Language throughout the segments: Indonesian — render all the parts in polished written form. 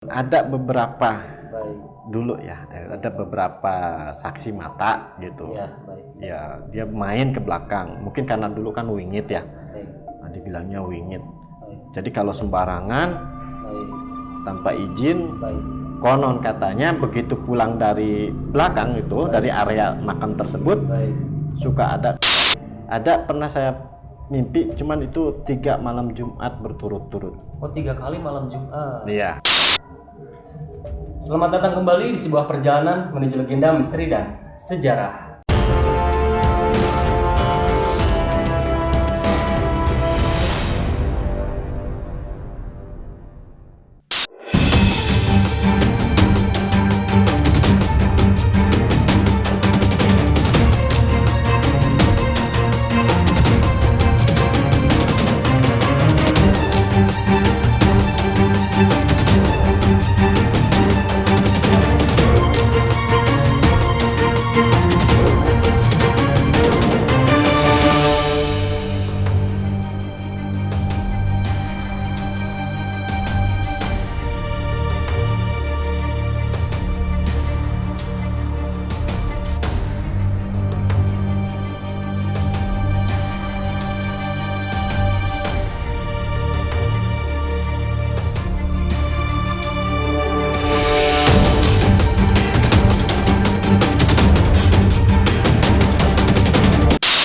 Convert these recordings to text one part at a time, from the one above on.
Ada beberapa Baik. dulu ya, ada beberapa saksi mata gitu. Ya, baik. Ya, dia main ke belakang. Mungkin karena dulu kan wingit ya. Baik. Nah, dibilangnya wingit. Baik. Jadi kalau sembarangan Baik. tanpa izin, Baik. konon katanya begitu pulang dari belakang itu, Baik. dari area makam tersebut, Baik. suka ada pernah saya mimpi, cuman itu 3 malam Jumat berturut-turut. Oh, 3 kali malam Jumat. Iya. Selamat datang kembali di sebuah perjalanan menuju legenda, misteri, dan sejarah.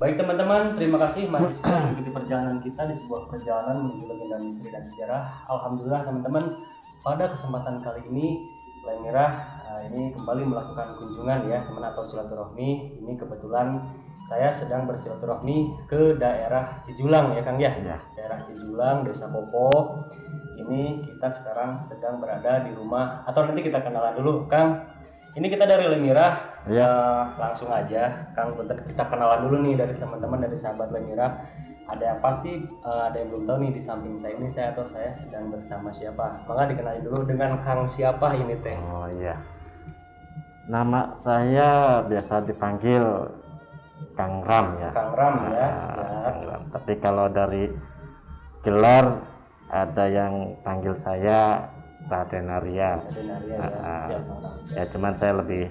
Baik teman-teman, terima kasih masih setia mengikuti perjalanan kita di sebuah perjalanan menuju legenda, misteri, dan sejarah. Alhamdulillah teman-teman, pada kesempatan kali ini Lemirah ini kembali melakukan kunjungan ya teman atau silaturahmi. Ini kebetulan saya sedang bersilaturahmi ke daerah Cijulang ya Kang ya. Ya. Daerah Cijulang, Desa Popo. Ini kita sekarang sedang berada di rumah, atau nanti kita kenalan dulu Kang. Ini kita dari Lemirah. Ya. Langsung aja Kang, bentar kita kenalan dulu nih dari teman-teman, dari sahabat Lemirah. Ada yang pasti ada yang belum tahu nih, di samping saya ini saya sedang bersama siapa. Maka dikenali dulu dengan Kang siapa ini teh. Oh iya. Nama saya biasa dipanggil Kang Ram ya. Kang Ram ya. Siap. Kang Ram. Tapi kalau dari gelar ada yang panggil saya Raden Arya. Raden Arya ya. Siap Kang Ram. Ya cuman saya lebih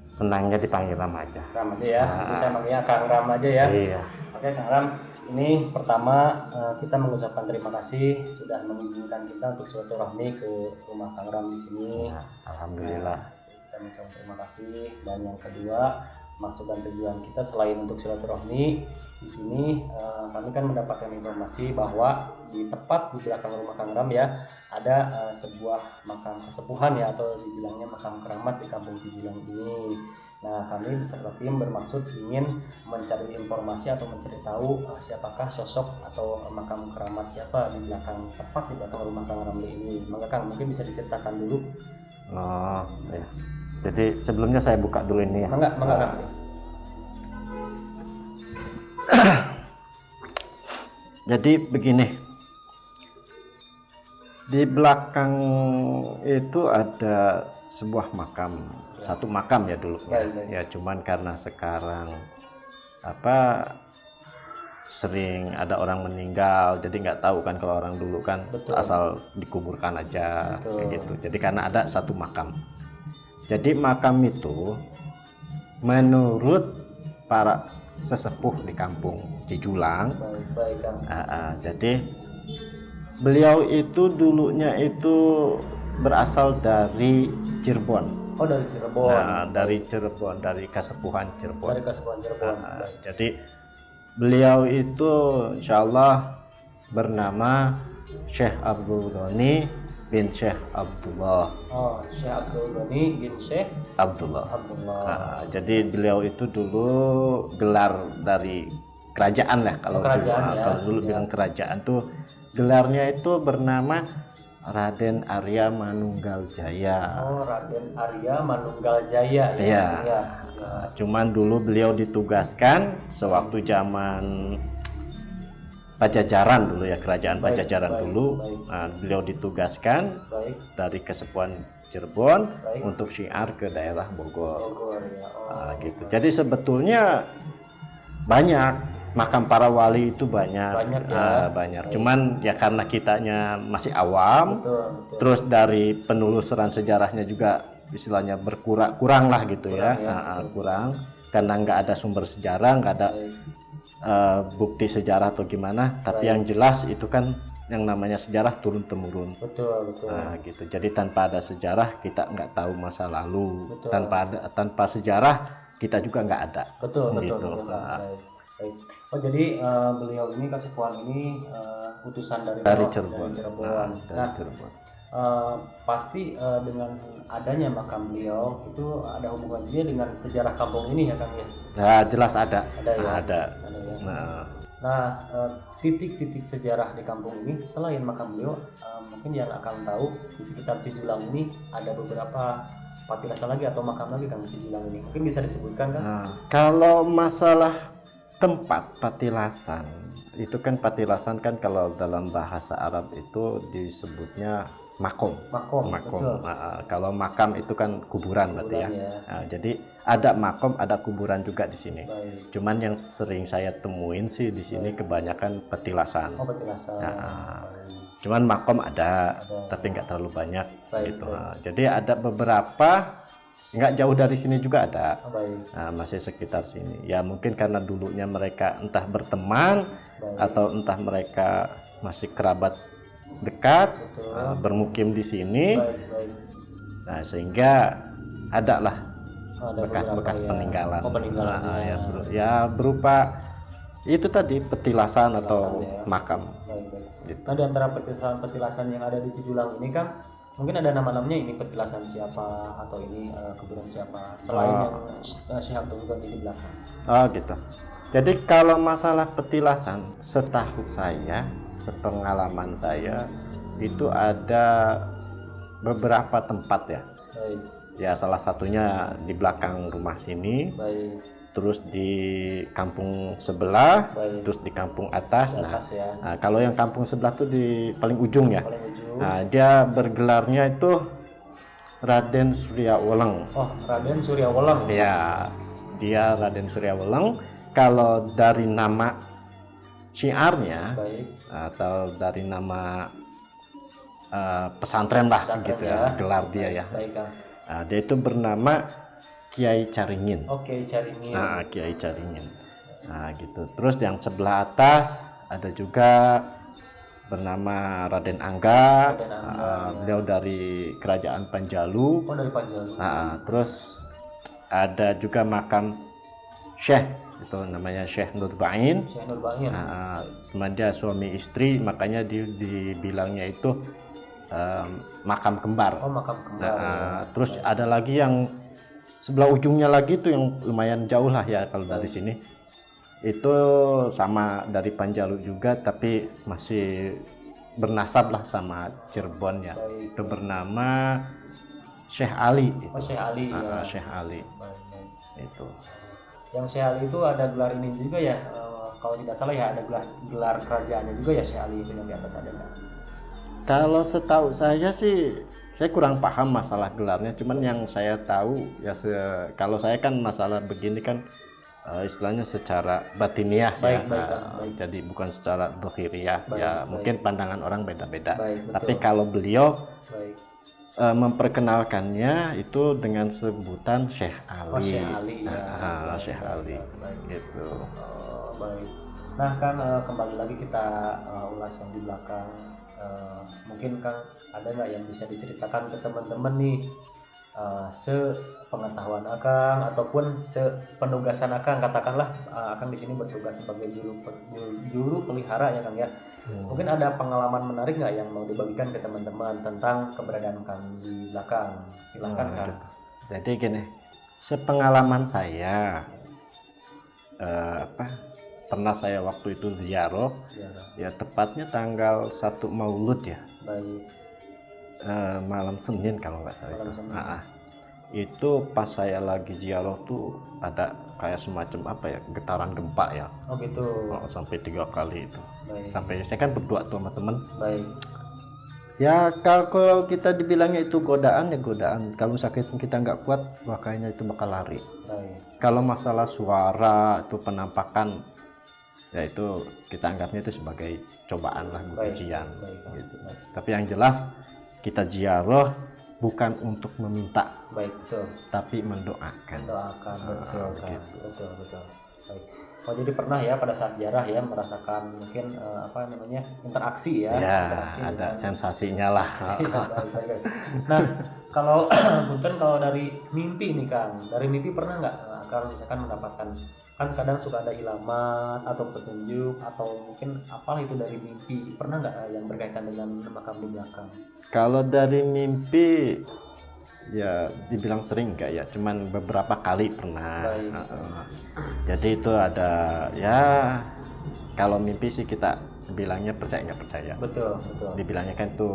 senangnya dipanggil Ram aja. Ram aja ya. Nanti saya manggilnya Kang Ram aja ya. Iya. Oke Kang Ram, ini pertama kita mengucapkan terima kasih sudah mengizinkan kita untuk silaturahmi ke rumah Kang Ram di sini. Ya, alhamdulillah. Kita mengucapkan terima kasih. Dan yang kedua, maksud dan tujuan kita selain untuk silaturahmi di sini, kami kan mendapatkan informasi bahwa di tepat di belakang rumah Kang Ram ya ada sebuah makam kesepuhan ya, atau dibilangnya makam keramat di Kampung Cijulang ini. Nah, kami beserta tim bermaksud ingin mencari informasi atau mencari tahu siapakah sosok atau makam keramat siapa di belakang, tepat di belakang rumah Kang Ramli ini. Maka Kang mungkin bisa diceritakan dulu. Oh ya. Jadi sebelumnya saya buka dulu ini ya. Mangga Kang. Jadi begini. Di belakang itu ada sebuah makam, satu makam ya dulu. Baik. Ya cuman karena sekarang sering ada orang meninggal, jadi nggak tahu kan kalau orang dulu kan. Betul. Asal dikuburkan aja. Betul. Kayak gitu. Jadi karena ada satu makam. Jadi makam itu menurut para sesepuh di Kampung Cijulang, Baik Kang. jadi beliau itu dulunya itu berasal dari Cirebon. Oh, dari Cirebon. Nah, dari Cirebon, dari Kasepuhan Cirebon. Dari Kasepuhan Cirebon. Jadi beliau itu insya Allah bernama Syekh Abdul Ghani bin Syekh Abdullah. Oh, Syekh Abdul Ghani bin Syekh Abdullah. Jadi Jadi beliau itu dulu gelar dari kerajaan lah kalau kerajaan dulu, ya. kalau dulu Ya. bilang kerajaan tuh gelarnya itu bernama Raden Arya Manunggal Jaya. Oh, Raden Arya Manunggal Jaya ya. Iya. Ya. Cuman dulu beliau ditugaskan sewaktu zaman Pajajaran dulu ya, kerajaan Baik, Pajajaran baik, dulu. baik. Nah, beliau ditugaskan Baik. dari Kesepuhan Cirebon Baik. untuk syiar ke daerah Bogor. Bogor ya. Oh. Gitu. Jadi sebetulnya banyak makam para wali itu banyak. Banyak ya. Banyak. Cuman ya karena kitanya masih awam, Betul. terus dari penelusuran sejarahnya juga istilahnya kurang lah gitu Kurang ya. Kurang karena nggak ada sumber sejarah, nggak ada Baik. bukti sejarah atau gimana. Tapi yang jelas itu kan yang namanya sejarah turun temurun. Betul. Nah, gitu. Jadi tanpa ada sejarah kita nggak tahu masa lalu. Betul. Tanpa sejarah kita juga nggak ada. Betul. Gitu. Baik. Oh, jadi beliau ini Kasepuhan ini utusan dari Cirebon. Nah, Cirebon. pasti dengan adanya makam beliau itu ada hubungan juga dengan sejarah kampung ini ya Kang ya. Nah, jelas ada. Ada ya. Ada. Ya. Nah, titik-titik sejarah di kampung ini selain makam beliau, mungkin yang akan tahu di sekitar Cijulang ini ada beberapa patilasan lagi atau makam lagi Kang di Cijulang ini. Mungkin bisa disebutkan kan? Nah, kalau masalah tempat patilasan, itu kan patilasan kan kalau dalam bahasa Arab itu disebutnya makom. Betul. Kalau makam itu kan kuburan berarti ya. Nah, jadi ada makom, ada kuburan juga di sini. Baik. Cuman yang sering saya temuin sih di sini kebanyakan petilasan. Oh, petilasan. Cuman makom ada, tapi nggak terlalu banyak gitu. Baik. Nah, jadi ada beberapa nggak jauh dari sini juga ada. Baik. Nah, masih sekitar sini. Ya mungkin karena dulunya mereka entah berteman atau entah mereka masih kerabat dekat, bermukim di sini. Baik. Nah, sehingga ada lah Ada bekas-bekas beberapa peninggalan. peninggalan. Ya berupa itu tadi petilasan atau ya. makam. Baik. Gitu. Nah, di antara petilasan yang ada di Cijulang ini kan mungkin ada nama-namanya, ini petilasan siapa atau ini kuburan siapa selain yang Syekh Abdul Ghani di belakang. Oh gitu. Jadi kalau masalah petilasan, setahu saya, sepengalaman saya, itu ada beberapa tempat ya. Baik. Ya salah satunya di belakang rumah sini, Baik. terus di kampung sebelah, Baik. terus di kampung atas. Di atas ya. Nah, kalau yang kampung sebelah tuh di paling ujung ya. Paling ujung. Nah, dia bergelarnya itu Raden Surya Welang. Oh, Raden Surya Welang. Ya, dia Raden Surya Welang. Kalau dari nama syiarnya Baik. atau dari nama pesantren lah gitu ya, gelar dia ya. Baik, Kang. Nah, dia itu bernama Kiai Caringin. Oke, Caringin. Nah, Kiai Caringin. Nah, gitu. Terus yang sebelah atas ada juga bernama Raden Angga. Beliau dari Kerajaan Panjalu. Oh, dari Panjalu. Nah, terus ada juga makam Syekh, itu namanya Syekh Nurbain. Syekh Nurbain. Cuman dia suami istri, makanya dibilangnya itu makam kembar. Oh, makam kembar. Terus ada lagi yang sebelah ujungnya lagi tuh yang lumayan jauh lah ya kalau dari sini. Itu sama dari Panjalu juga, tapi masih bernasab lah sama Cirebon ya. Baik. Itu bernama Syekh Ali. Oh, Syekh Ali ya. Syekh Ali. Baik. Itu. Yang Syekh Ali itu ada gelar ini juga ya, kalau tidak salah ya, ada gelar kerajaannya juga ya Syekh Ali itu yang di atas ada nggak? Kalau setahu saya sih, saya kurang paham masalah gelarnya. Cuman yang saya tahu ya, kalau saya kan masalah begini kan istilahnya secara batiniah Baik. Jadi bukan secara dohiriyah ya. Mungkin pandangan orang beda-beda. Tapi Betul. kalau beliau Baik. memperkenalkannya itu dengan sebutan Syekh Ali. Oh, Syekh Ali ya. Syekh Ali. Baik. Gitu. Baik. Nah, kan kembali lagi kita ulas yang di belakang. Mungkin Kang ada nggak yang bisa diceritakan ke teman-teman nih, sepengetahuan Akang ataupun sepenugasan Akang, katakanlah Akang di sini bertugas sebagai juru pelihara ya Kang ya. Mungkin ada pengalaman menarik nggak yang mau dibagikan ke teman-teman tentang keberadaan Kang di belakang? Silahkan Kang. Jadi gini, sepengalaman saya pernah saya waktu itu ziarah ya, tepatnya tanggal 1 Maulud ya. Baik. Malam Senin kalau nggak salah itu. Itu pas saya lagi ziarah tuh ada kayak semacam getaran gempa ya. Oh gitu. Sampai 3 kali itu. Baik. Sampai saya kan berdua tuh sama temen. Baik. Ya kalau kita dibilangnya itu godaan ya godaan. Kalau sakit kita nggak kuat, makanya itu bakal lari. Baik. Kalau masalah suara itu penampakan ya itu kita anggapnya itu sebagai cobaan lah, Baik, ujian baik, gitu. baik. Tapi yang jelas kita ziarah bukan untuk meminta, Baik, betul. tapi mendoakan. Doakan, betul, Kang. gitu. Betul, betul. Baik. Oh, jadi pernah ya pada saat ziarah ya merasakan mungkin apa namanya interaksi ya, Ya, interaksi ada dengan- sensasinya lah. Iya, baik, baik, baik. Nah, kalau mungkin kalau dari mimpi nih Kang, dari mimpi pernah nggak Kang misalkan mendapatkan, kan kadang suka ada ilamat atau petunjuk atau mungkin apa itu dari mimpi, pernah nggak yang berkaitan dengan makam di belakang? Kalau dari mimpi ya dibilang sering enggak ya, cuman beberapa kali pernah. Baik. Jadi itu ada ya, kalau mimpi sih kita bilangnya percaya nggak percaya. Betul, betul. Dibilangnya kan itu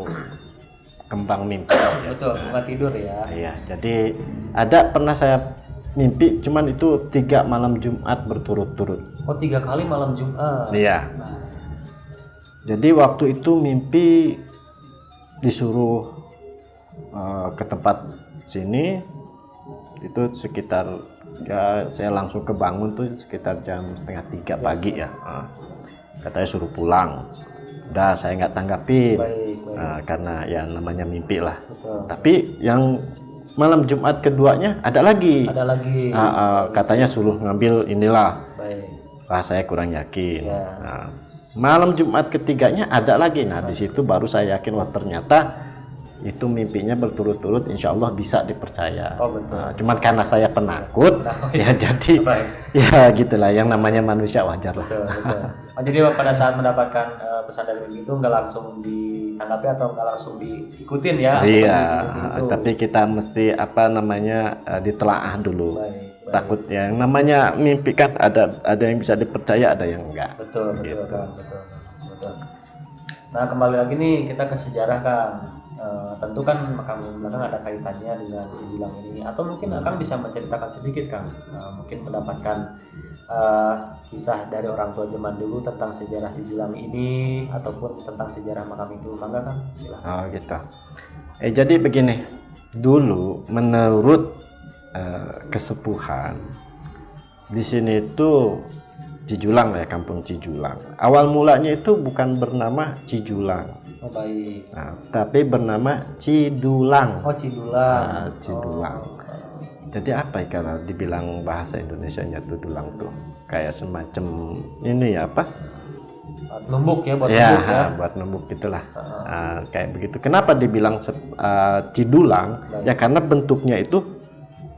kembang mimpi. Ya. Betul, bunga tidur ya. Iya, jadi ada pernah saya mimpi, cuman itu 3 malam Jumat berturut-turut. Oh, 3 kali malam Jumat. Iya. Nah, Jadi waktu itu mimpi disuruh ke tempat sini, itu sekitar ya saya langsung kebangun tuh sekitar jam 2:30 pagi ya. Katanya suruh pulang. Udah saya nggak tanggapin. baik, baik. Karena ya namanya mimpi lah. Betul. Tapi yang malam Jumat keduanya ada lagi. Ada lagi. Katanya suruh ngambil inilah. Baik. Wah, saya kurang yakin. Ya. Nah, malam Jumat ketiganya ada lagi. Nah, di situ baru saya yakin, wah ternyata itu mimpinya berturut-turut, insya Allah bisa dipercaya. Oh, betul. Nah, cuman karena saya penakut, ya jadi Baik. ya gitulah, yang namanya manusia wajar lah. Betul, betul. Oh, jadi pada saat mendapatkan pesan dari mimpi itu nggak langsung ditanggapi atau nggak langsung diikutin ya? Iya, Itu. tapi kita mesti apa namanya ditelaah dulu. Baik, baik. Takut yang namanya mimpi kan ada yang bisa dipercaya, ada yang enggak. Betul, betul, Gitu. Kang, betul, betul. Nah, kembali lagi nih kita ke sejarah, Kang. Tentu kan makam belakang ada kaitannya dengan Cijulang ini, atau mungkin Kang bisa menceritakan sedikit, Kang, mungkin mendapatkan kisah dari orang tua zaman dulu tentang sejarah Cijulang ini ataupun tentang sejarah makam itu, mangga Kang, silakan. Oh gitu. Jadi begini, dulu menurut kesepuhan di sini itu Cijulang ya, kampung Cijulang. Awal mulanya itu bukan bernama Cijulang, Oh, baik. tapi bernama Cidulang. Oh, Cidulang. Cidulang. Jadi apa ya kalau dibilang bahasa Indonesianya tuh dulang tuh? Kayak semacam ini ya apa? Numbuk ya, buat Ya, numbuk ya. buat numbuk gitulah. Kayak begitu. Kenapa dibilang Cidulang? Baik. Ya karena bentuknya itu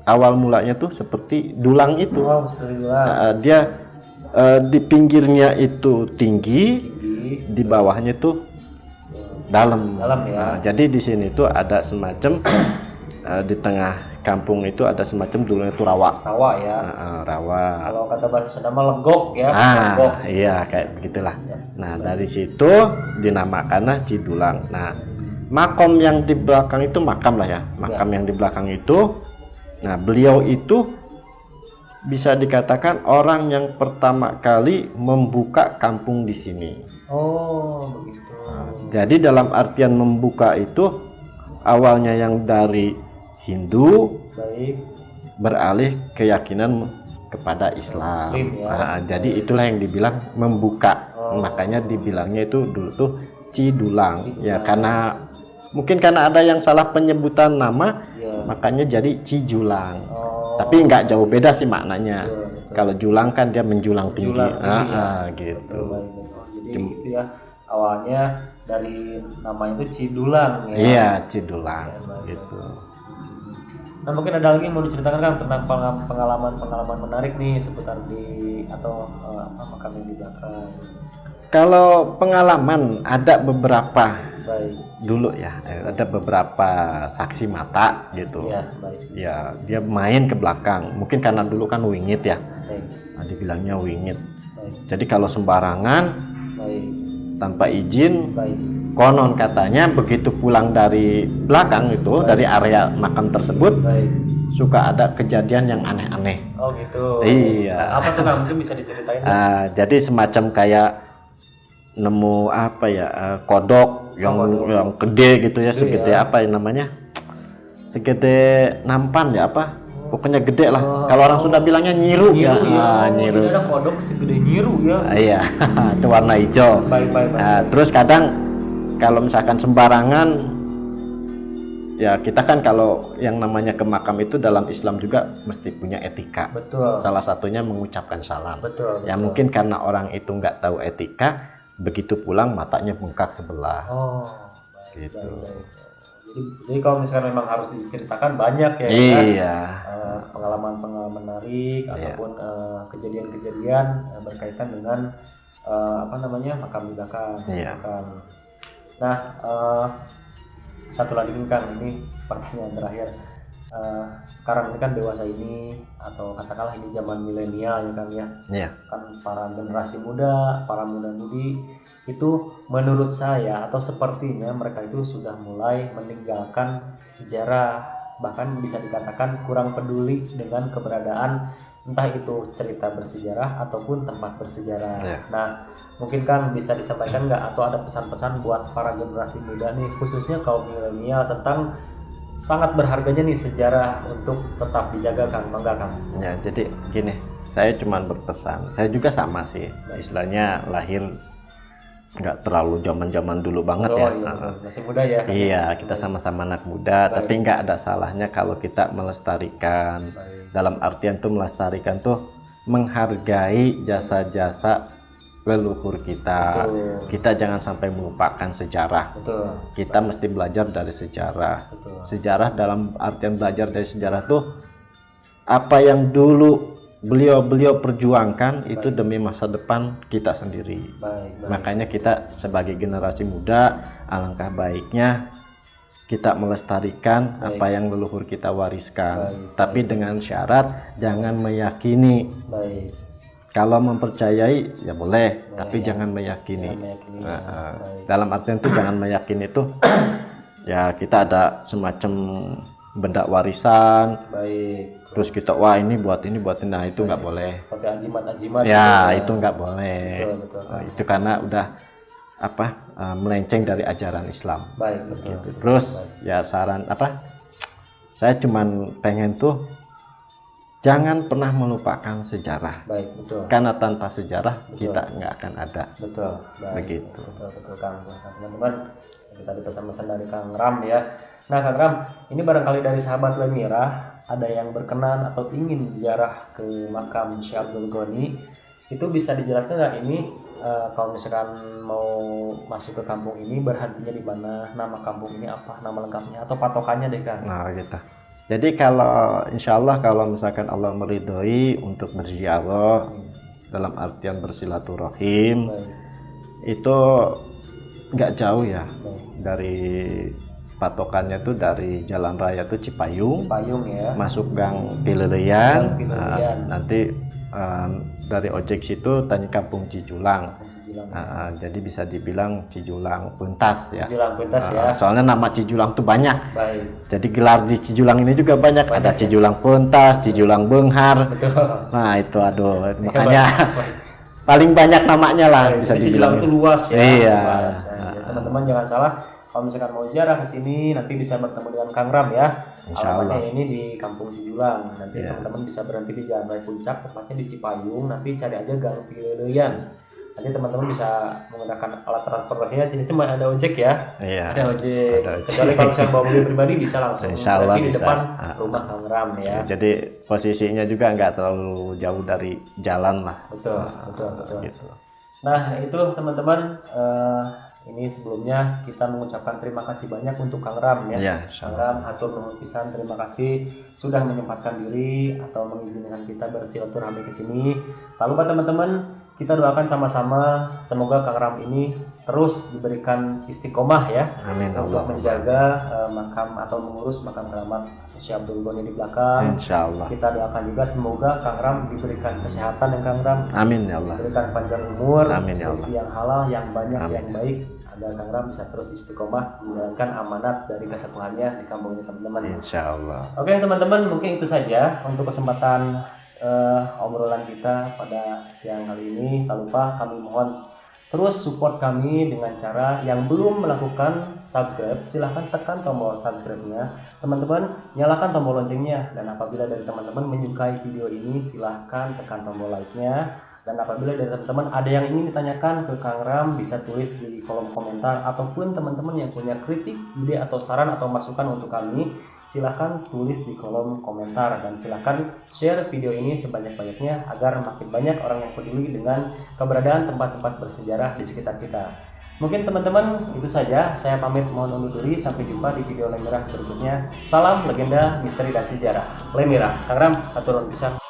awal mulanya tuh seperti dulang itu. Oh, Cidulang. Dia di pinggirnya itu tinggi, Tinggi. di bawahnya tuh dalam. Dalam ya. Jadi di sini tuh ada semacam di tengah kampung itu ada semacam dulunya itu rawa. Rawa ya. Rawa. Kalau kata bahasa Sunda mah lenggok ya. Lenggok. Iya kayak begitulah. Ya. Nah dari situ dinamakanlah Cidulang. Nah makam yang di belakang itu makam lah ya. Makam yang di belakang itu. Nah beliau itu bisa dikatakan orang yang pertama kali membuka kampung di sini. Oh, begitu. Jadi dalam artian membuka itu awalnya yang dari Hindu Baik. beralih keyakinan kepada Islam. Muslim, ya. Jadi itulah yang dibilang membuka. Oh. Makanya dibilangnya itu dulu tuh Cidulang. Cidulang. Ya karena mungkin karena ada yang salah penyebutan nama, Ya. makanya jadi Cijulang. Oh. Tapi nggak jauh beda sih maknanya. Betul, betul. Kalau julang kan dia menjulang tinggi. Menjulang tinggi, ya. Gitu. Betul, baik, baik. Oh, jadi gitu ya. Awalnya dari nama itu Cidulang ya. Iya, Cidulang Ya, baik, gitu. Nah, mungkin ada lagi yang mau diceritakan kan tentang pengalaman menarik nih seputar di atau makam yang di belakang. Kalau pengalaman ada beberapa Baik. dulu ya, ada beberapa saksi mata gitu. Ya, baik. Ya, dia main ke belakang. Mungkin karena dulu kan wingit ya. Baik. Nah, dibilangnya wingit. Baik. Jadi kalau sembarangan Baik. tanpa izin, Baik. konon katanya begitu pulang dari belakang itu, dari area makam tersebut, Baik. suka ada kejadian yang aneh-aneh. Oh, gitu. Iya. Apa tuh Kang? Mungkin bisa diceritain? Jadi semacam kayak nemu apa ya, kodok yang kodok. yang gede gitu ya, Gede segede ya. apa ya namanya, segede nampan ya apa, Oh, pokoknya gede lah. Kalau orang Sunda bilangnya nyiru, ya. Nyiru. Jadi ada kodok segede nyiru ya. Iya, itu warna hijau. Baik. Nah, terus kadang kalau misalkan sembarangan, ya kita kan kalau yang namanya ke makam itu dalam Islam juga mesti punya etika. Betul. Salah satunya mengucapkan salam. Betul. Ya mungkin karena orang itu nggak tahu etika, begitu pulang matanya bengkak sebelah. Baik. Gitu. Jadi kalau misalkan memang harus diceritakan banyak ya. Iya. Pengalaman menarik Iya. ataupun kejadian-kejadian berkaitan dengan makam di belakang. Iya. Nah, satu lagi nih Kang, ini pertanyaan terakhir. Sekarang ini kan dewasa ini atau katakanlah ini zaman milenial ya Kang ya. Iya. Kan para generasi muda, para muda-mudi itu menurut saya atau sepertinya mereka itu sudah mulai meninggalkan sejarah, bahkan bisa dikatakan kurang peduli dengan keberadaan entah itu cerita bersejarah ataupun tempat bersejarah. Yeah. Nah, mungkin kan bisa disampaikan nggak atau ada pesan-pesan buat para generasi muda nih, khususnya kaum milenial tentang sangat berharganya nih sejarah untuk tetap dijaga Kang, bangga Kang. Ya, jadi gini, saya cuma berpesan. Saya juga sama sih, istilahnya lahir nggak terlalu zaman dulu banget ya. Iya, masih muda ya. Iya, kita sama-sama anak muda, tapi nggak ada salahnya kalau kita melestarikan. Dalam artian tuh melestarikan tuh menghargai jasa-jasa leluhur kita. Betul. Kita jangan sampai melupakan sejarah. Betul. Kita mesti belajar dari sejarah. Betul. Sejarah dalam artian belajar dari sejarah tuh apa yang dulu beliau perjuangkan itu demi masa depan kita sendiri. Baik. Makanya kita sebagai generasi muda alangkah baiknya kita melestarikan apa yang leluhur kita wariskan. Tapi dengan syarat jangan meyakini. Baik. Kalau mempercayai ya boleh, tapi jangan meyakini. Dalam artian itu jangan meyakini itu ya kita ada semacam benda warisan. Baik. Terus kita wah ini buat ini, nah itu nggak boleh. Pakai ajimat-ajimat. Ya itu nggak boleh. Betul. Itu karena udah melenceng dari ajaran Islam. Baik, betul. Gitu. Terus ya saran saya cuman pengen tuh jangan pernah melupakan sejarah. Baik, betul. Karena tanpa sejarah kita nggak akan ada. Betul. Baik. Begitu. Betul Kang. Nah, teman-teman, kita tadi pesan-pesan dari Kang Ram ya. Nah Kang Ram, ini barangkali dari sahabat Lemira ada yang berkenan atau ingin ziarah ke makam Syekh Abdul Ghani, itu bisa dijelaskan nggak ini kalau misalkan mau masuk ke kampung ini berhentinya di mana, nama kampung ini apa, nama lengkapnya atau patokannya deh Kang? Nah gitu. Jadi kalau insya Allah kalau misalkan Allah meridhoi untuk berziarah dalam artian bersilaturahim, itu nggak jauh ya dari patokannya tuh dari Jalan Raya tuh Cipayung ya, masuk Gang Pileleyan, nanti dari ojek situ tanya Kampung Cijulang. Jadi bisa dibilang Cijulang Puntas ya. Cijulang Puntas ya. Soalnya nama Cijulang tuh banyak. Baik. Jadi gelar di Cijulang ini juga banyak. Ada Cijulang Puntas, Cijulang Benghar. Betul. Nah itu aduh makanya paling banyak namanya lah bisa dibilang. Cijulang itu luas ya. Iya. Teman-teman jangan salah. Kalau misalkan mau ziarah ke sini nanti bisa bertemu dengan Kang Ram ya. Alamatnya ini di Kampung Cijulang. Nanti teman-teman bisa berhenti di Jalan Raya Puncak, tepatnya di Cipayung. Nanti cari aja Gang Pileleyan. Nanti teman-teman bisa menggunakan alat transportasinya. Jadi cuma ada ojek ya. Iya. Ada ojek. Kecuali kalau misalkan bawa mobil pribadi bisa langsung. Insyaallah di bisa. depan rumah Kang Ram ya. Jadi posisinya juga nggak terlalu jauh dari jalan lah. Betul. Gitu. Nah itu teman-teman. Ini sebelumnya kita mengucapkan terima kasih banyak untuk Kang Ram ya. Kang Ram, hatur nuhun pisan, terima kasih sudah menyempatkan diri atau mengizinkan kita bersilaturahmi ke sini. Tak lupa teman-teman, kita doakan sama-sama semoga Kang Ram ini terus diberikan istiqomah ya. Amin. Untuk menjaga makam atau mengurus makam keramat Syekh Abdul Ghani di belakang. Insyaallah. Kita doakan juga semoga Kang Ram diberikan kesehatan yang Kang Ram. Amin ya Allah. Diberikan panjang umur, Amin ya Allah. rezeki yang halal, yang banyak, Amin. yang baik, agar Kang Ram bisa terus istiqomah menjalankan amanat dari kesepuhannya di kampung ini teman-teman. Insyaallah. Oke teman-teman, mungkin itu saja untuk kesempatan obrolan kita pada siang kali ini. Tak lupa kami mohon Terus support kami dengan cara yang belum melakukan subscribe, silahkan tekan tombol subscribe-nya. Teman-teman, nyalakan tombol loncengnya. Dan apabila dari teman-teman menyukai video ini, silahkan tekan tombol like-nya. Dan apabila dari teman-teman ada yang ingin ditanyakan ke Kang Ram, bisa tulis di kolom komentar. Ataupun teman-teman yang punya kritik, ide, atau saran atau masukan untuk kami, silahkan tulis di kolom komentar. Dan silahkan share video ini sebanyak-banyaknya agar makin banyak orang yang peduli dengan keberadaan tempat-tempat bersejarah di sekitar kita. Mungkin teman-teman itu saja, saya pamit mohon undur diri, sampai jumpa di video Lemirah berikutnya. Salam legenda, misteri, dan sejarah. Lemirah, Kang Ram, atur nuhun pisan.